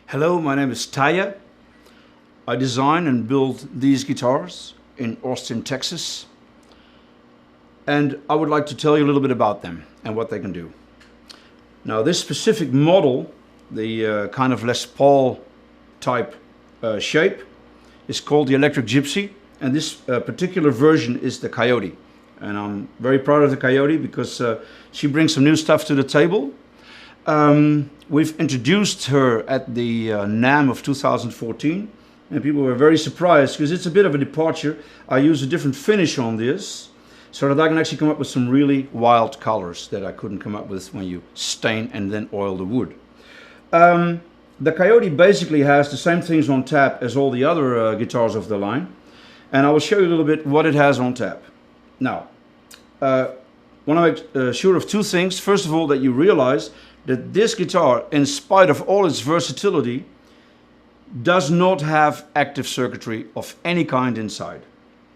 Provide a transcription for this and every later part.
Hello, my name is Teye. I design and build these guitars in Austin, Texas. And I would like to tell you a little bit about them and what they can do. Now, this specific model, the kind of Les Paul type shape, is called the Electric Gypsy. And this particular version is the Coyote. And I'm very proud of the Coyote because she brings some new stuff to the table. We've introduced her at the NAMM of 2014, and people were very surprised because it's a bit of a departure. I use a different finish on this so that I can actually come up with some really wild colors that I couldn't come up with when you stain and then oil the wood. The Coyote basically has the same things on tap as all the other guitars of the line, and I will show you a little bit what it has on tap. Now, I want to make sure of two things. First of all, that you realize that this guitar, in spite of all its versatility, does not have active circuitry of any kind inside.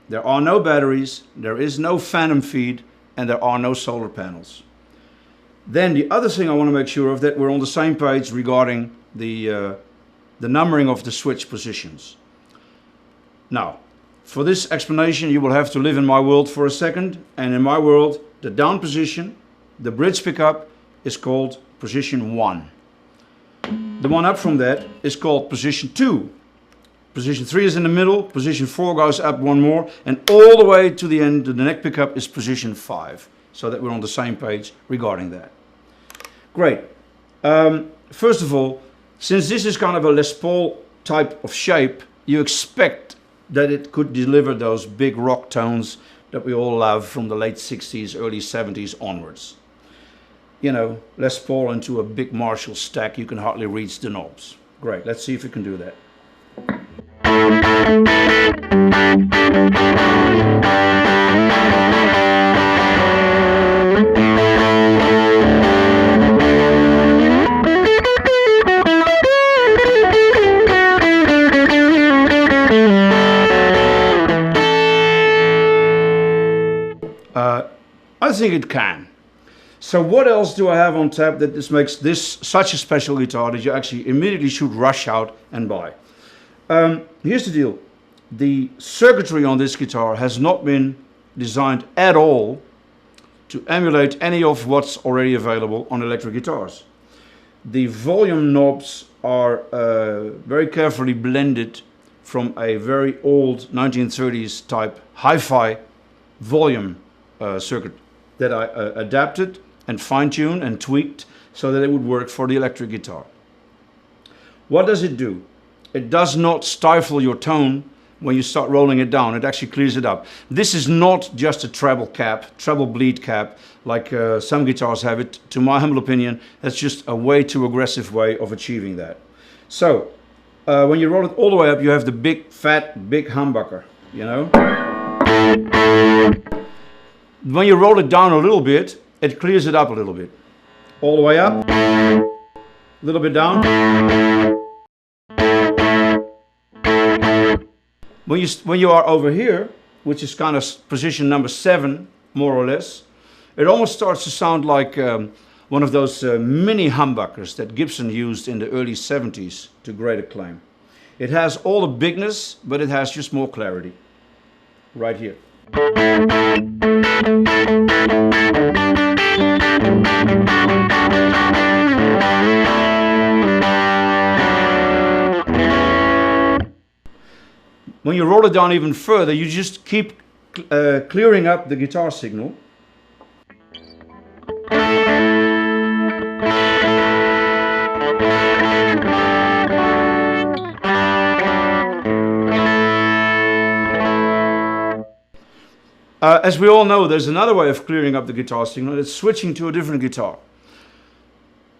There are no batteries, there is no phantom feed, and there are no solar panels. Then the other thing I want to make sure of, that we're on the same page regarding the numbering of the switch positions. Now, for this explanation, you will have to live in my world for a second, and in my world, the down position, the bridge pickup, is called position 1. The one up from that is called position 2. Position 3 is in the middle, position 4 goes up one more, and all the way to the end, the neck pickup is position 5, so that we're on the same page regarding that. Great. First of all, since this is kind of a Les Paul type of shape, you expect that it could deliver those big rock tones that we all love from the late 60s, early 70s onwards. You know, Les Paul into a big Marshall stack, you can hardly reach the knobs. Great, let's see if we can do that. I think it can. So what else do I have on tap that this makes this such a special guitar that you actually immediately should rush out and buy? Here's the deal. The circuitry on this guitar has not been designed at all to emulate any of what's already available on electric guitars. The volume knobs are very carefully blended from a very old 1930s type hi-fi volume circuit that I adapted and fine-tuned and tweaked so that it would work for the electric guitar. What does it do? It does not stifle your tone when you start rolling it down. It actually clears it up. This is not just a treble cap, treble bleed cap, like some guitars have it. To my humble opinion, that's just a way too aggressive way of achieving that. So, when you roll it all the way up, you have the big, fat, big humbucker, you know? When you roll it down a little bit, it clears it up a little bit. All the way up, a little bit down. When you are over here, which is kind of position number 7, more or less, it almost starts to sound like one of those mini humbuckers that Gibson used in the early 70s to great acclaim. It has all the bigness, but it has just more clarity. Right here. When you roll it down even further, you just keep clearing up the guitar signal. As we all know, there's another way of clearing up the guitar signal. It's switching to a different guitar.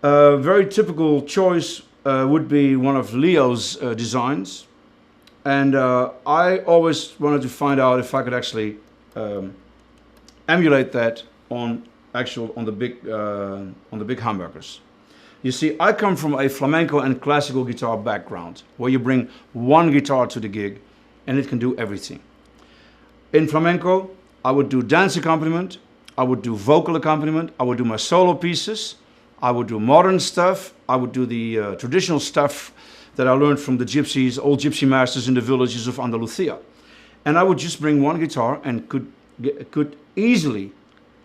A very typical choice would be one of Leo's designs. And I always wanted to find out if I could actually emulate that on the big humbuckers. You see, I come from a flamenco and classical guitar background, where you bring one guitar to the gig and it can do everything. In flamenco, I would do dance accompaniment, I would do vocal accompaniment, I would do my solo pieces, I would do modern stuff, I would do the traditional stuff that I learned from the gypsies, old gypsy masters in the villages of Andalusia. And I would just bring one guitar and could easily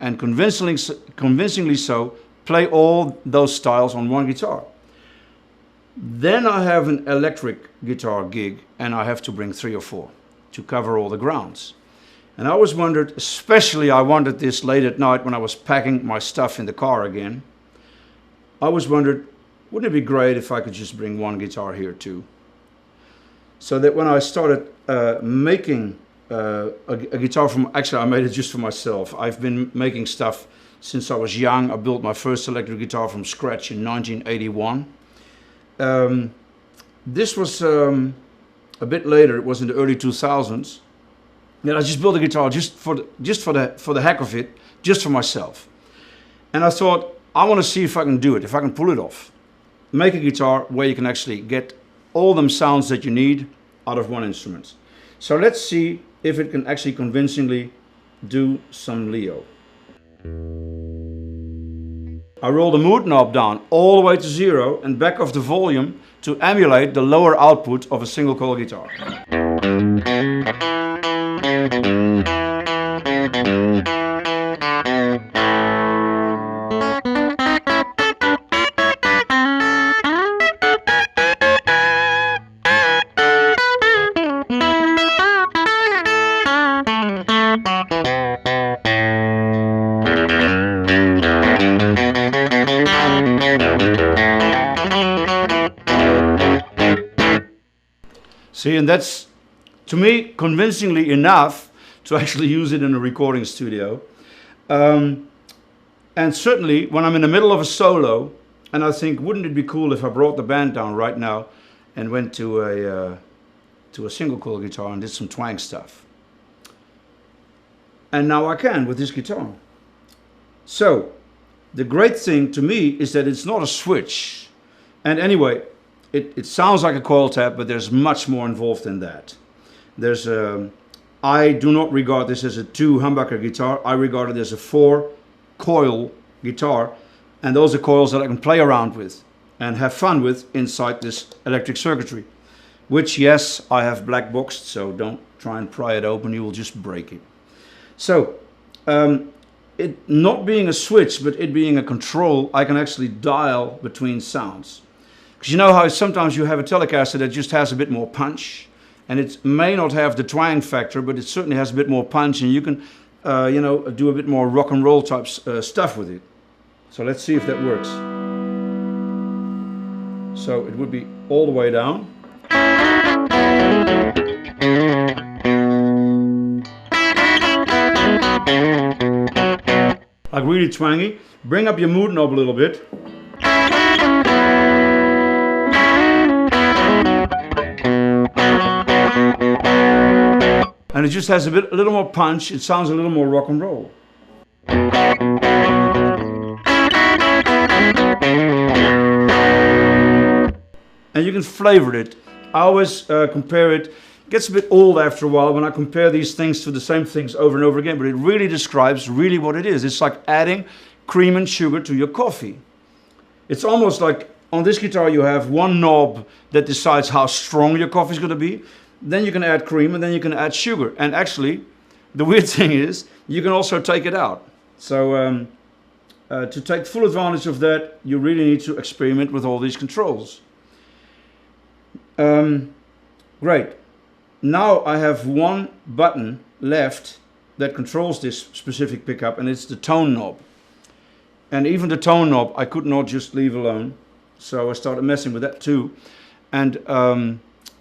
and convincingly so play all those styles on one guitar. Then I have an electric guitar gig and I have to bring 3 or 4 to cover all the grounds. And I always wondered, especially I wondered this late at night when I was packing my stuff in the car again, I always wondered, wouldn't it be great if I could just bring one guitar here too? So that when I started making a guitar from, actually I made it just for myself. I've been making stuff since I was young. I built my first electric guitar from scratch in 1981. This was a bit later, it was in the early 2000s. And I just built a guitar just for the heck of it, just for myself. And I thought, I want to see if I can do it, if I can pull it off. Make a guitar where you can actually get all them sounds that you need out of one instrument. So let's see if it can actually convincingly do some Leo. I roll the mood knob down all the way to 0 and back off the volume to emulate the lower output of a single coil guitar. See, and that's, to me, convincingly enough to actually use it in a recording studio. And certainly, when I'm in the middle of a solo, and I think, wouldn't it be cool if I brought the band down right now and went to a single coil guitar and did some twang stuff. And now I can with this guitar. So, the great thing to me is that it's not a switch. And anyway, it sounds like a coil tap, but there's much more involved in that. There's I do not regard this as a 2 humbucker guitar. I regard it as a 4 coil guitar. And those are coils that I can play around with and have fun with inside this electric circuitry. Which, yes, I have black boxed, so don't try and pry it open, you will just break it. So, it not being a switch, but it being a control, I can actually dial between sounds. Because you know how sometimes you have a Telecaster that just has a bit more punch, and it may not have the twang factor, but it certainly has a bit more punch, and you can, you know, do a bit more rock and roll type stuff with it. So let's see if that works. So it would be all the way down. Like really twangy. Bring up your mood knob a little bit. And it just has a little more punch. It sounds a little more rock and roll. And you can flavor it. I always compare it. It gets a bit old after a while when I compare these things to the same things over and over again, but it really describes really what it is. It's like adding cream and sugar to your coffee. It's almost like on this guitar you have one knob that decides how strong your coffee is going to be. Then you can add cream and then you can add sugar. And actually, the weird thing is, you can also take it out. So to take full advantage of that, you really need to experiment with all these controls. Great. Now I have one button left that controls this specific pickup, and it's the tone knob. And even the tone knob I could not just leave alone. So I started messing with that too. And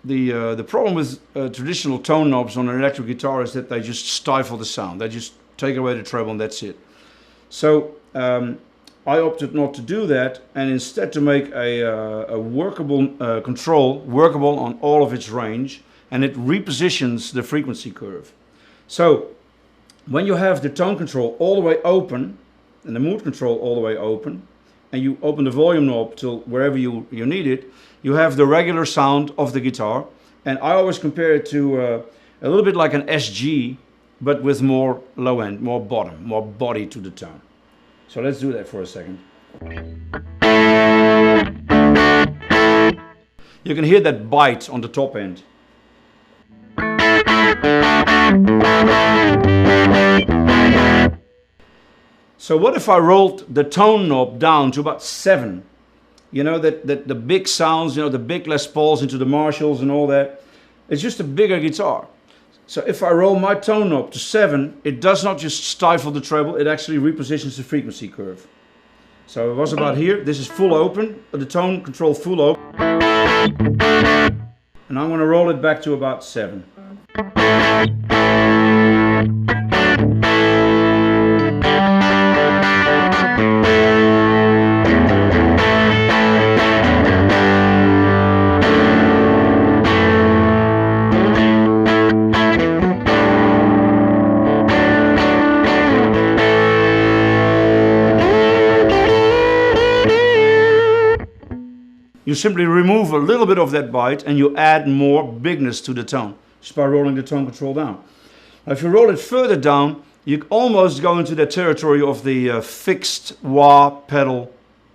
the problem with traditional tone knobs on an electric guitar is that they just stifle the sound. They just take away the treble and that's it. So I opted not to do that, and instead to make a workable control, workable on all of its range, and it repositions the frequency curve. So when you have the tone control all the way open, and the mood control all the way open, and you open the volume knob till wherever you need it, you have the regular sound of the guitar. And I always compare it to a little bit like an SG, but with more low end, more bottom, more body to the tone. So let's do that for a second. you can hear that bite on the top end. So what if I rolled the tone knob down to about 7? You know, that the big sounds, you know, the big Les Pauls into the Marshalls and all that. It's just a bigger guitar. So if I roll my tone knob to 7, it does not just stifle the treble, it actually repositions the frequency curve. So it was about here. This is full open, the tone control full open. And I'm going to roll it back to about 7. You simply remove a little bit of that bite and you add more bigness to the tone just by rolling the tone control down. Now if you roll it further down, you almost go into the territory of the fixed wah pedal,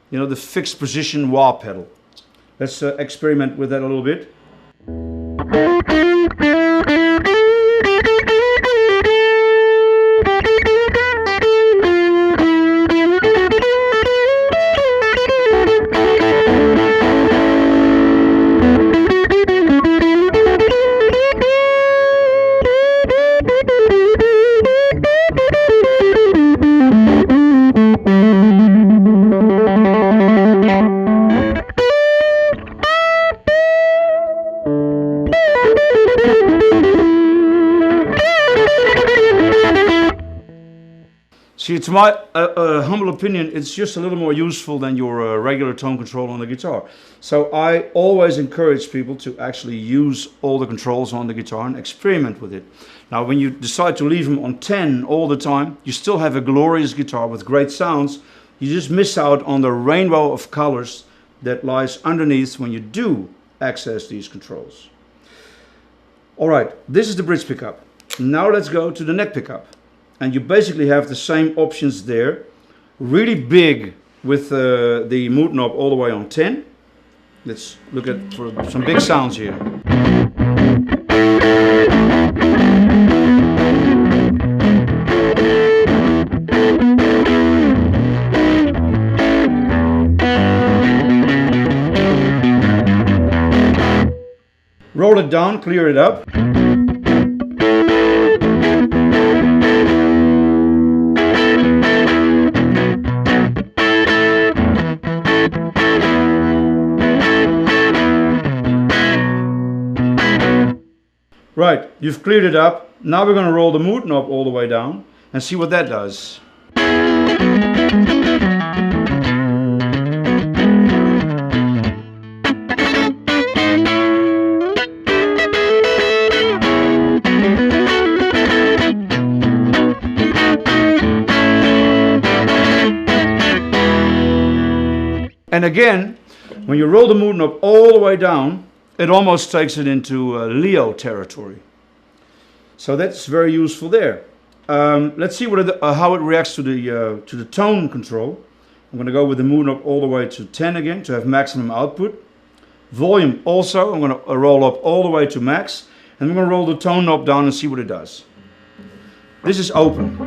you know, the fixed position wah pedal. Let's experiment with that a little bit. See, to my humble opinion, it's just a little more useful than your regular tone control on the guitar. So I always encourage people to actually use all the controls on the guitar and experiment with it. Now, when you decide to leave them on 10 all the time, you still have a glorious guitar with great sounds. You just miss out on the rainbow of colors that lies underneath when you do access these controls. All right, this is the bridge pickup. Now let's go to the neck pickup. And you basically have the same options there. Really big with the mood knob all the way on 10. Let's look at for some big sounds here. Roll it down, clear it up. Right, you've cleared it up. Now we're going to roll the mood knob all the way down and see what that does. And again, when you roll the mood knob all the way down, it almost takes it into Leo territory. So that's very useful there. Let's see what how it reacts to the tone control. I'm going to go with the mood knob all the way to 10 again to have maximum output. Volume also, I'm going to roll up all the way to max. And I'm going to roll the tone knob down and see what it does. This is open.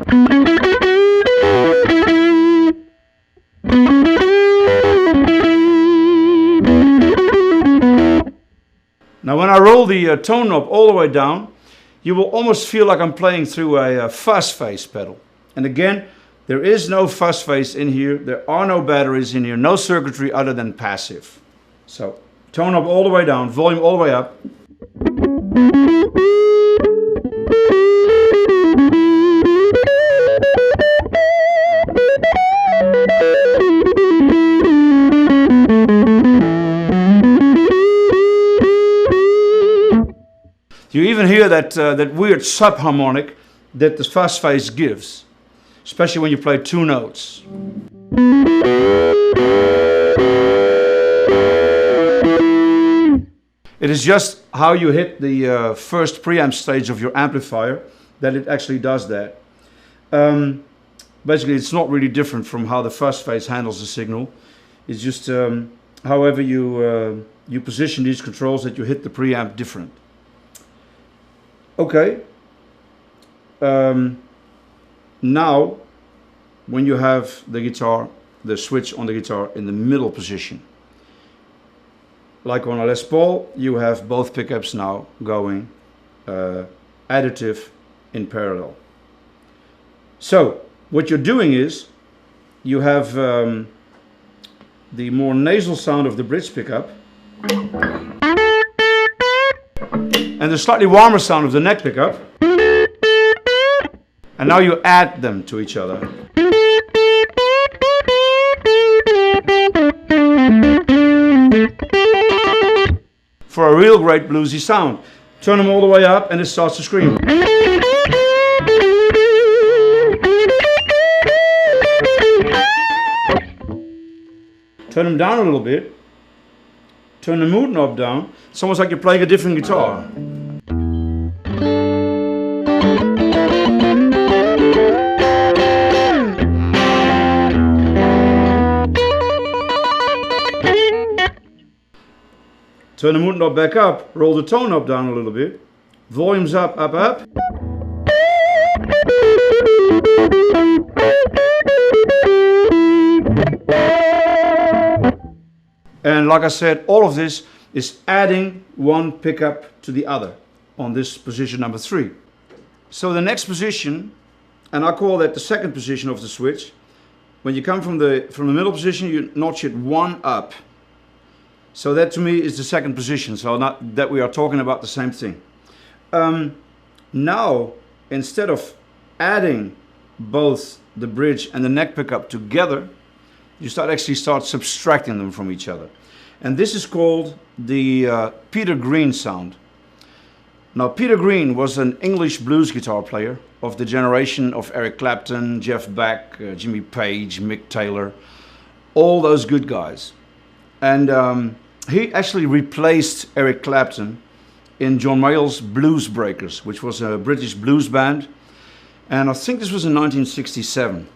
Now when I roll the tone knob all the way down, you will almost feel like I'm playing through a fuzz face pedal. And again, there is no fuzz face in here, there are no batteries in here, no circuitry other than passive. So, tone knob all the way down, volume all the way up. You even hear that weird subharmonic that the fuzz face gives, especially when you play two notes. It is just how you hit the first preamp stage of your amplifier that it actually does that. Basically, it's not really different from how the fuzz face handles the signal. It's just however you you position these controls that you hit the preamp different. Okay. Now, when you have the guitar, the switch on the guitar in the middle position, like on a Les Paul, you have both pickups now going additive in parallel. So what you're doing is you have the more nasal sound of the bridge pickup and the slightly warmer sound of the neck pickup, and now you add them to each other. For a real great bluesy sound. Turn them all the way up and it starts to scream. Turn them down a little bit. Turn the mood knob down. It's almost like you're playing a different guitar. Turn the mood knob back up, roll the tone knob down a little bit, volumes up, up, up. And like I said, all of this is adding one pickup to the other on this position number 3. So the next position, and I call that the second position of the switch, when you come from the middle position, you notch it 1 up. So that to me is the second position, so not that we are talking about the same thing. Now, instead of adding both the bridge and the neck pickup together, you start subtracting them from each other. And this is called the Peter Green sound. Now, Peter Green was an English blues guitar player of the generation of Eric Clapton, Jeff Beck, Jimmy Page, Mick Taylor, all those good guys. And he actually replaced Eric Clapton in John Mayall's Blues Breakers, which was a British blues band. And I think this was in 1967.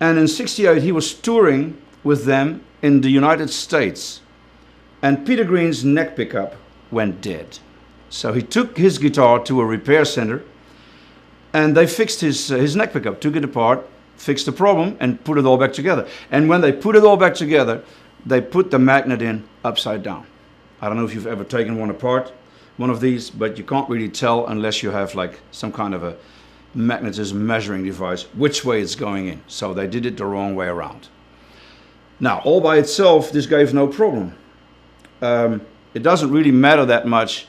And in 68 he was touring with them in the United States. And Peter Green's neck pickup went dead. So he took his guitar to a repair center and they fixed his neck pickup, took it apart, fixed the problem and put it all back together. And when they put it all back together, they put the magnet in upside down. I don't know if you've ever taken one apart, one of these, but you can't really tell unless you have like some kind of a magnetism measuring device which way it's going in. So they did it the wrong way around. Now, all by itself, this gave no problem. It doesn't really matter that much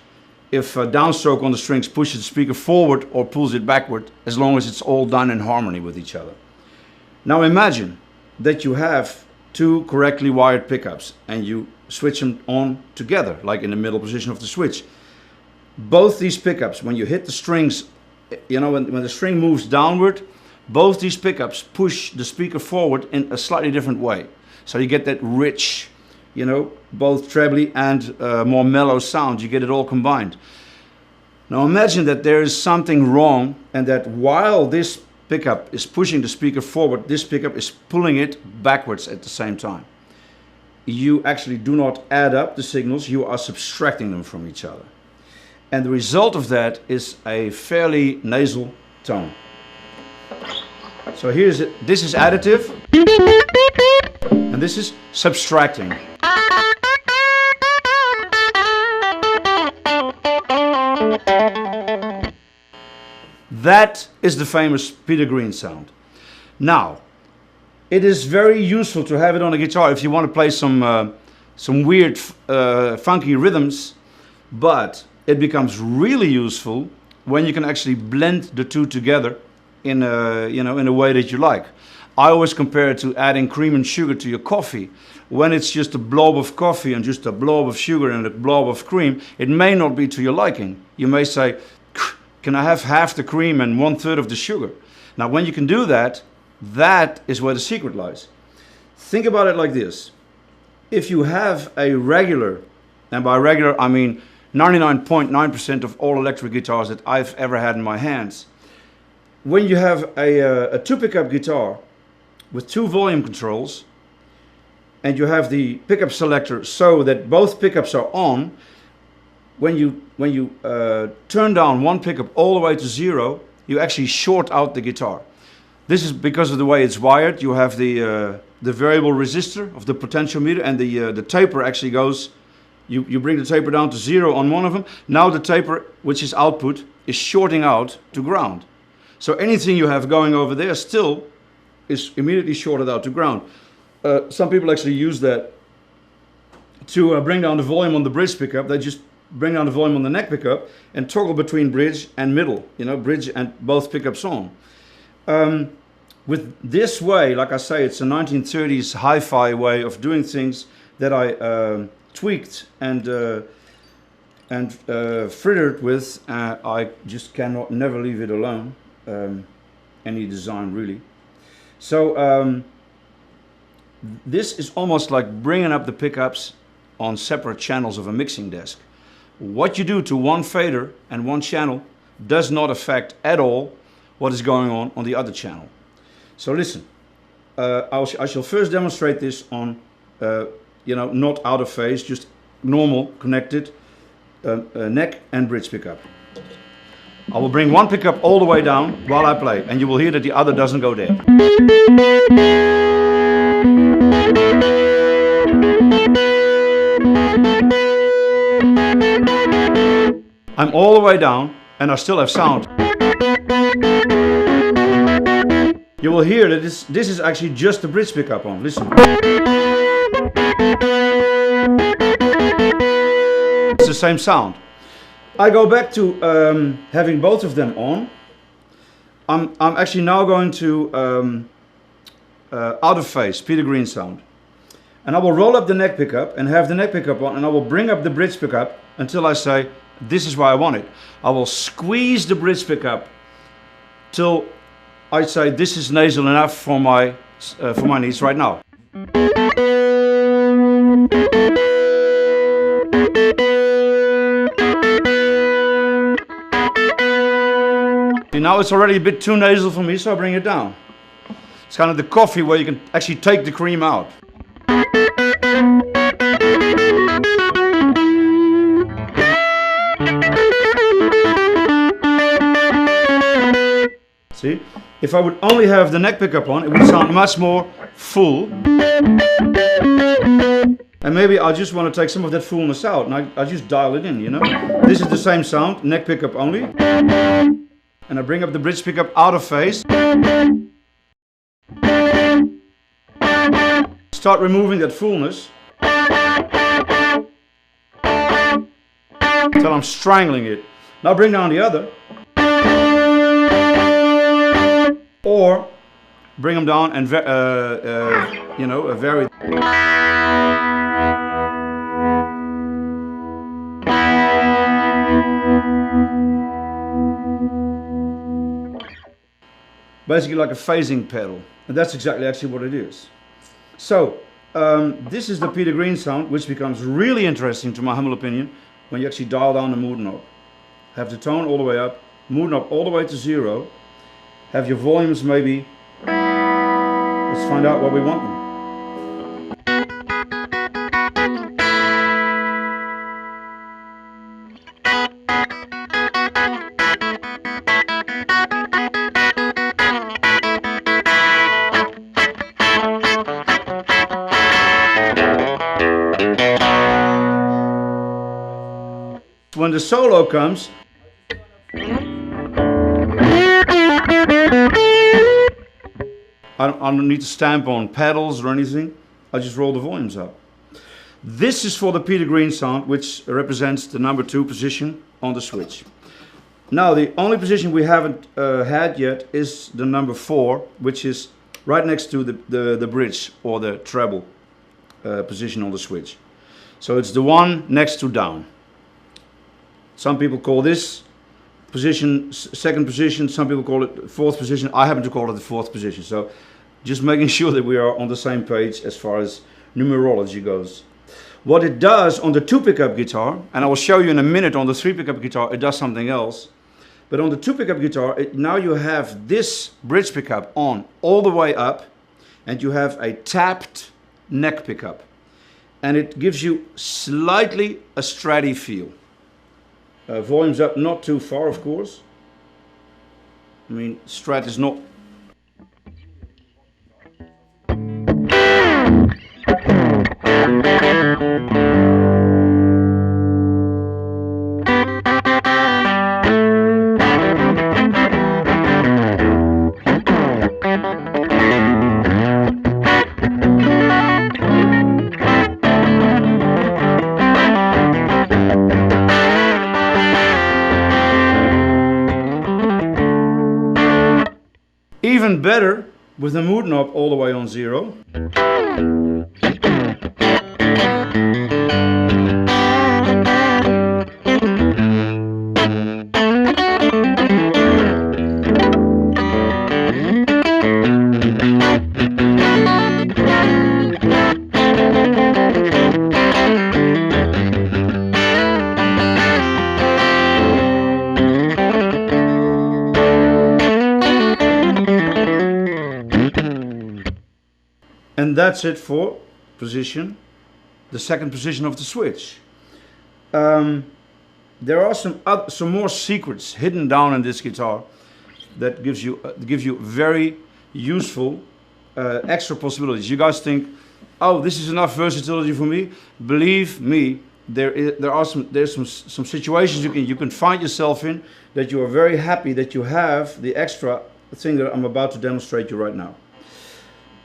if a downstroke on the strings pushes the speaker forward or pulls it backward, as long as it's all done in harmony with each other. Now imagine that you have 2 correctly wired pickups and you switch them on together, like in the middle position of the switch. Both these pickups, when you hit the strings, you know, when the string moves downward, both these pickups push the speaker forward in a slightly different way. So you get that rich, you know, both trebly and more mellow sound. You get it all combined. Now imagine that there is something wrong and that while this pickup is pushing the speaker forward, this pickup is pulling it backwards at the same time. You actually do not add up the signals, you are subtracting them from each other. And the result of that is a fairly nasal tone. So here's it. This is additive and this is subtracting. That is the famous Peter Green sound. Now, it is very useful to have it on a guitar if you want to play some weird, funky rhythms, but it becomes really useful when you can actually blend the two together in a way that you like. I always compare it to adding cream and sugar to your coffee. When it's just a blob of coffee and just a blob of sugar and a blob of cream, it may not be to your liking. You may say, can I have half the cream and 1/3 of the sugar? Now, when you can do that, that is where the secret lies. Think about it like this. If you have a regular, and by regular I mean 99.9% of all electric guitars that I've ever had in my hands, when you have a 2 pickup guitar with 2 volume controls, and you have the pickup selector so that both pickups are on, when you turn down one pickup all the way to 0, you actually short out the guitar. This is because of the way it's wired. You have the variable resistor of the potentiometer, and the taper actually goes, you bring the taper down to 0 on one of them. Now the taper, which is output, is shorting out to ground. So anything you have going over there still is immediately shorted out to ground. Some people actually use that to bring down the volume on the bridge pickup. They just bring down the volume on the neck pickup and toggle between bridge and middle, bridge and both pickups on. With this way, like I say, it's a 1930s hi-fi way of doing things that I tweaked and frittered with. I just never leave it alone, any design really. So this is almost like bringing up the pickups on separate channels of a mixing desk. What you do to one fader and one channel does not affect at all what is going on the other channel. So listen, I shall first demonstrate this on, not out of phase, just normal connected neck and bridge pickup. I will bring one pickup all the way down while I play, and you will hear that the other doesn't go there. I'm all the way down and I still have sound. You will hear that this is actually just the bridge pickup on. Listen. It's the same sound. I go back to having both of them on. I'm actually now going to out of phase, Peter Green sound. And I will roll up the neck pickup and have the neck pickup on, and I will bring up the bridge pickup until I say, this is where I want it. I will squeeze the bridge pickup till I say this is nasal enough for my needs right now. And now it's already a bit too nasal for me, so I bring it down. It's kind of the coffee where you can actually take the cream out. See? If I would only have the neck pickup on, it would sound much more full. And maybe I just want to take some of that fullness out, and I just dial it in, This is the same sound, neck pickup only. And I bring up the bridge pickup out of phase. Start removing that fullness until I'm strangling it. Now bring down the other. Or bring them down and vary. Basically like a phasing pedal, and that's exactly actually what it is. So this is the Peter Green sound, which becomes really interesting, to my humble opinion, when you actually dial down the mood knob. Have the tone all the way up, mood knob all the way to 0. Have your volumes maybe, let's find out where we want them. When the solo comes, I don't need to stamp on pedals or anything. I just roll the volumes up. This is for the Peter Green sound, which represents the number 2 position on the switch. Now the only position we haven't had yet is the number 4, which is right next to the bridge or the treble position on the switch. So it's the one next to down. Some people call this position 2nd position, some people call it 4th position. I happen to call it the 4th position. So just making sure that we are on the same page as far as numerology goes. What it does on the 2 pickup guitar, and I will show you in a minute on the 3 pickup guitar, it does something else. But on the 2 pickup guitar, now you have this bridge pickup on all the way up, and you have a tapped neck pickup. And it gives you slightly a stratty feel. Volume's up not too far, of course. I mean, Strat is not... Even better with the mood knob all the way on 0. And that's it for position, the second position of the switch. There are some more secrets hidden down in this guitar that give you very useful extra possibilities. You guys think, oh, this is enough versatility for me? Believe me, there's some situations you can find yourself in that you are very happy that you have the extra thing that I'm about to demonstrate you right now.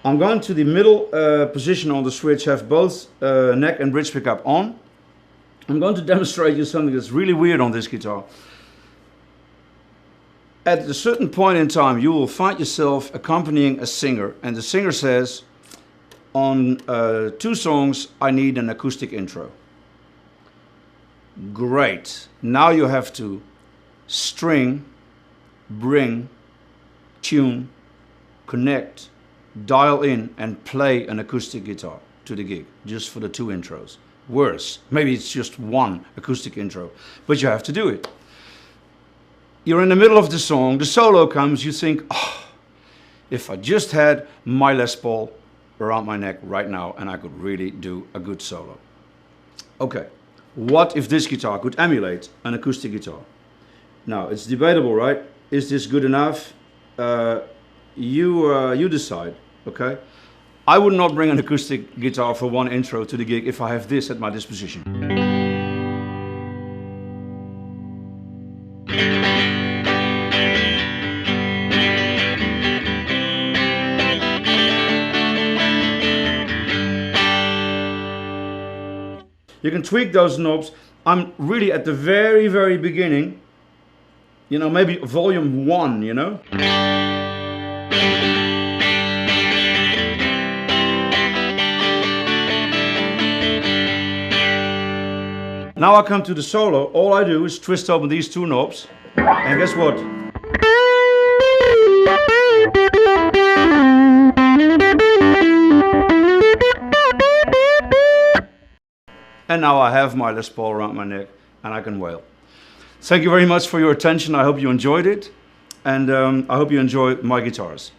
I'm going to the middle position on the switch, have both neck and bridge pickup on. I'm going to demonstrate you something that's really weird on this guitar. At a certain point in time, you will find yourself accompanying a singer, and the singer says, on 2 songs, I need an acoustic intro. Great. Now you have to string, bring, tune, connect, dial in and play an acoustic guitar to the gig, just for the 2 intros. Worse, maybe it's just 1 acoustic intro, but you have to do it. You're in the middle of the song, the solo comes, you think, oh, if I just had my Les Paul around my neck right now and I could really do a good solo. Okay, what if this guitar could emulate an acoustic guitar? Now, it's debatable, right? Is this good enough? You decide. Okay, I would not bring an acoustic guitar for 1 intro to the gig if I have this at my disposition. You can tweak those knobs. I'm really at the very, very beginning, you know, maybe volume 1, you know. Now I come to the solo, all I do is twist open these 2 knobs, and guess what? And now I have my Les Paul around my neck, and I can wail. Thank you very much for your attention. I hope you enjoyed it, and I hope you enjoy my guitars.